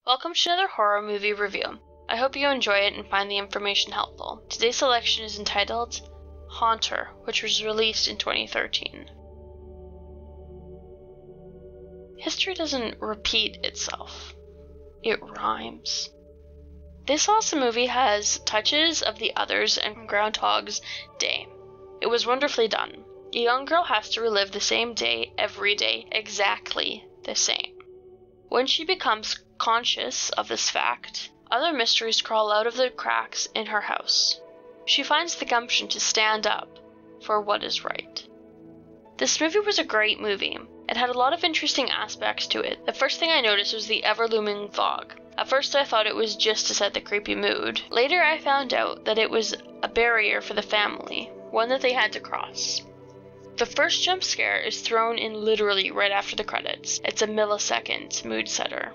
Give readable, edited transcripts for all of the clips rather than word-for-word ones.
Welcome to another horror movie review. I hope you enjoy it and find the information helpful. Today's selection is entitled Haunter, which was released in 2013. History doesn't repeat itself. It rhymes. This awesome movie has touches of The Others and Groundhog's Day. It was wonderfully done. A young girl has to relive the same day every day, exactly the same. When she becomes conscious of this fact, other mysteries crawl out of the cracks in her house. She finds the gumption to stand up for what is right. This movie was a great movie. It had a lot of interesting aspects to it. The first thing I noticed was the ever-looming fog. At first I thought it was just to set the creepy mood. Later I found out that it was a barrier for the family, one that they had to cross. The first jump scare is thrown in literally right after the credits. It's a millisecond mood setter.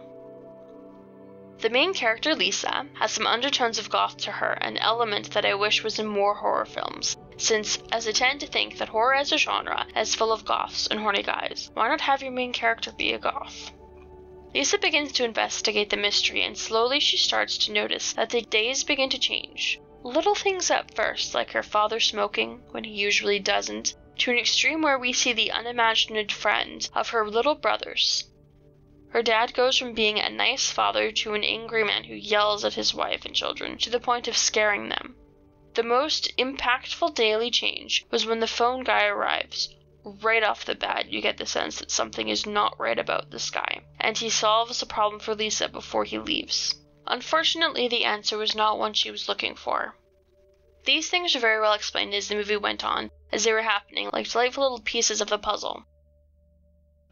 The main character, Lisa, has some undertones of goth to her, an element that I wish was in more horror films, since, as I tend to think that horror as a genre is full of goths and horny guys, why not have your main character be a goth? Lisa begins to investigate the mystery, and slowly she starts to notice that the days begin to change. Little things at first, like her father smoking when he usually doesn't, to an extreme where we see the unimagined friend of her little brothers. Her dad goes from being a nice father to an angry man who yells at his wife and children to the point of scaring them. The most impactful daily change was when the phone guy arrives. Right off the bat, you get the sense that something is not right about this guy, and he solves the problem for Lisa before he leaves. Unfortunately, the answer was not one she was looking for. These things are very well explained as the movie went on, as they were happening, like delightful little pieces of the puzzle.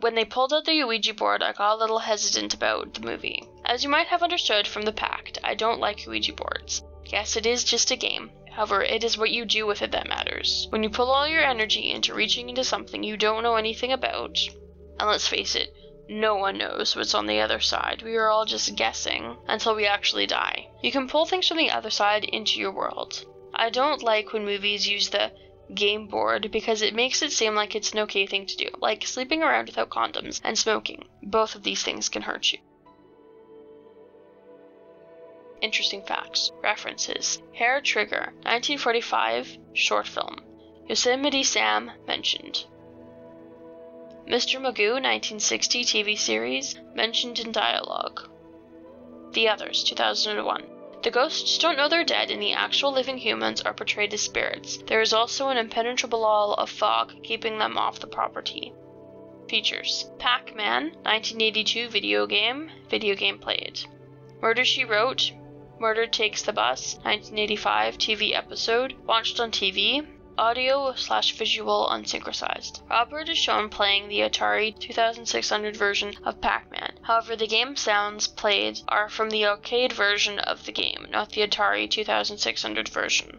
When they pulled out the Ouija board, I got a little hesitant about the movie. As you might have understood from the pact, I don't like Ouija boards. Yes, it is just a game. However, it is what you do with it that matters. When you pull all your energy into reaching into something you don't know anything about, and let's face it, no one knows what's on the other side. We are all just guessing until we actually die. You can pull things from the other side into your world. I don't like when movies use the game board because it makes it seem like it's an okay thing to do, like sleeping around without condoms and smoking. Both of these things can hurt you. Interesting facts. References. Hair Trigger, 1945, short film. Yosemite Sam mentioned. Mr. Magoo, 1960 TV series, mentioned in dialogue. The Others, 2001. The ghosts don't know they're dead, and the actual living humans are portrayed as spirits. There is also an impenetrable wall of fog keeping them off the property. Features. Pac-Man, 1982 video game played. Murder, She Wrote, Murder Takes the Bus, 1985 TV episode, watched on TV, audio/visual unsynchronized. Robert is shown playing the Atari 2600 version of Pac-Man. However, the game sounds played are from the arcade version of the game, not the Atari 2600 version.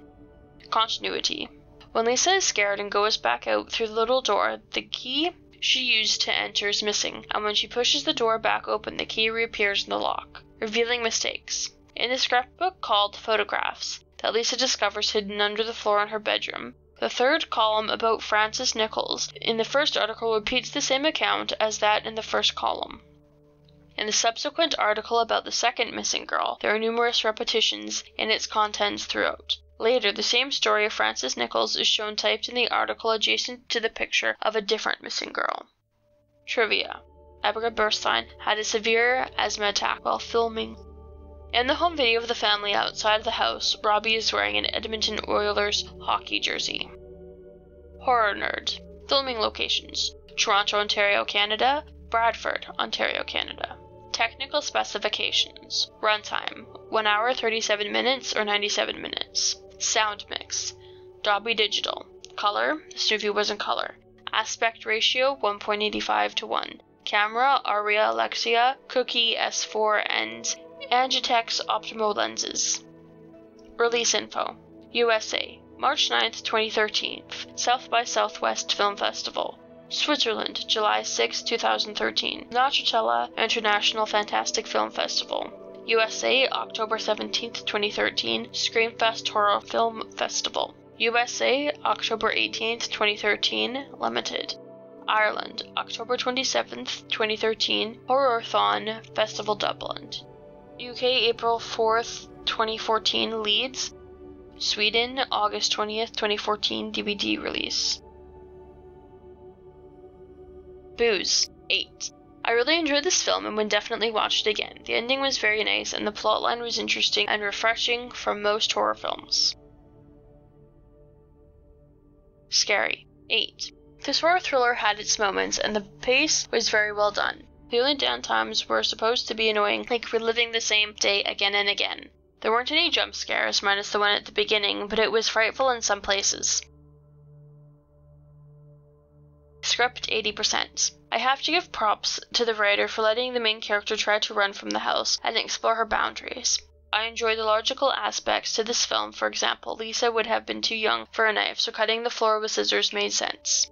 Continuity. When Lisa is scared and goes back out through the little door, the key she used to enter is missing, and when she pushes the door back open, the key reappears in the lock, revealing mistakes. In the scrapbook called Photographs, that Lisa discovers hidden under the floor in her bedroom, the third column about Frances Nichols in the first article repeats the same account as that in the first column. In the subsequent article about the second missing girl, there are numerous repetitions in its contents throughout. Later, the same story of Frances Nichols is shown typed in the article adjacent to the picture of a different missing girl. Trivia. Edgar Bernstein had a severe asthma attack while filming. In the home video of the family outside the house, Robbie is wearing an Edmonton Oilers hockey jersey. Horror Nerd. Filming locations. Toronto, Ontario, Canada. Bradford, Ontario, Canada. Technical specifications. Runtime. 1 hour 37 minutes or 97 minutes. Sound mix. Dolby Digital. Color. This movie was in color. Aspect ratio 1.85 to 1. Camera Arri Alexia Cooke S4 and Angelic Optimo lenses. Release info. USA, March 9th, 2013, South by Southwest Film Festival. Switzerland, July 6, 2013, Nochatella International Fantastic Film Festival. USA, October 17th, 2013, Screamfest Horror Film Festival. USA, October 18th, 2013, Limited. Ireland, October 27th, 2013, Horrorthon Festival Dublin. UK April 4th, 2014 Leeds. Sweden August 20th, 2014 DVD release. Booze 8. I really enjoyed this film and would definitely watch it again. The ending was very nice and the plotline was interesting and refreshing from most horror films. Scary 8. This horror thriller had its moments and the pace was very well done. The only downtimes were supposed to be annoying, like reliving the same day again and again. There weren't any jump scares, minus the one at the beginning, but it was frightful in some places. Script 80%. I have to give props to the writer for letting the main character try to run from the house and explore her boundaries. I enjoy the logical aspects to this film. For example, Lisa would have been too young for a knife, so cutting the floor with scissors made sense.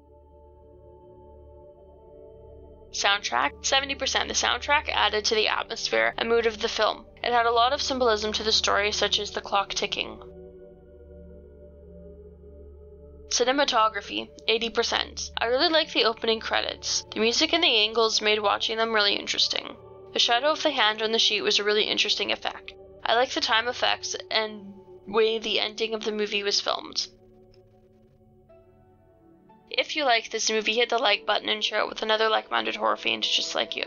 Soundtrack 70%. The soundtrack added to the atmosphere and mood of the film. It had a lot of symbolism to the story, such as the clock ticking. Cinematography 80%. I really like the opening credits. The music and the angles made watching them really interesting. The shadow of the hand on the sheet was a really interesting effect. I like the time effects and way the ending of the movie was filmed. If you like this movie, hit the like button and share it with another like-minded horror fiend just like you.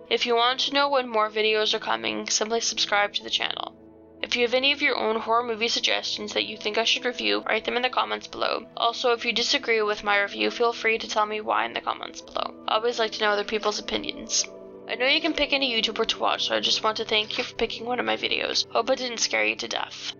If you want to know when more videos are coming, simply subscribe to the channel. If you have any of your own horror movie suggestions that you think I should review, write them in the comments below. Also, if you disagree with my review, feel free to tell me why in the comments below. I always like to know other people's opinions. I know you can pick any YouTuber to watch, so I just want to thank you for picking one of my videos. Hope it didn't scare you to death.